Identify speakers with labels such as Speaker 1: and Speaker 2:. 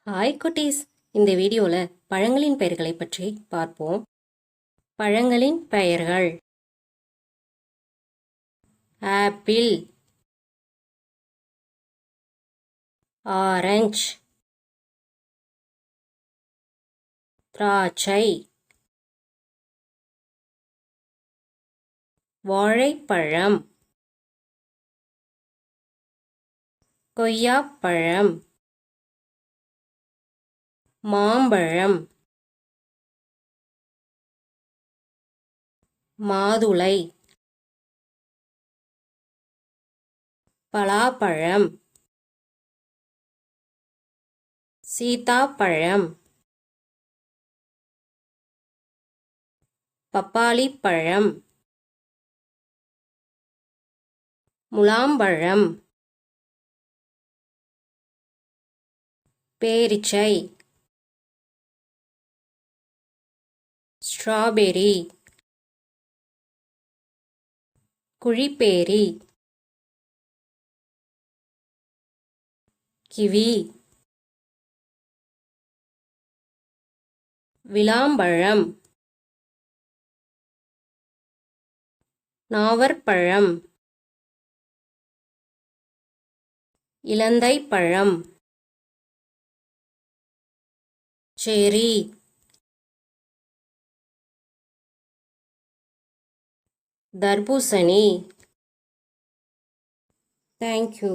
Speaker 1: Hi குட்டீஸ், இந்த வீடியோவில் பழங்களின் பெயர்களை பற்றி பார்ப்போம். பழங்களின் பெயர்கள்: ஆப்பிள், ஆரஞ்சு, திராட்சை, வாழைப்பழம், கொய்யாப்பழம், மாம்பழம், மாதுளை, பலாப்பழம், சீதாப்பழம், பப்பாளி பழம், முலாம்பழம், பேரிச்சை, ஸ்ட்ராபெர்ரி, குழிப்பேரி, கிவி, விளாம்பழம், நாவற்பழம், இலந்தைப்பழம், செர்ரி, தர்பூசணி. தேங்க்யூ.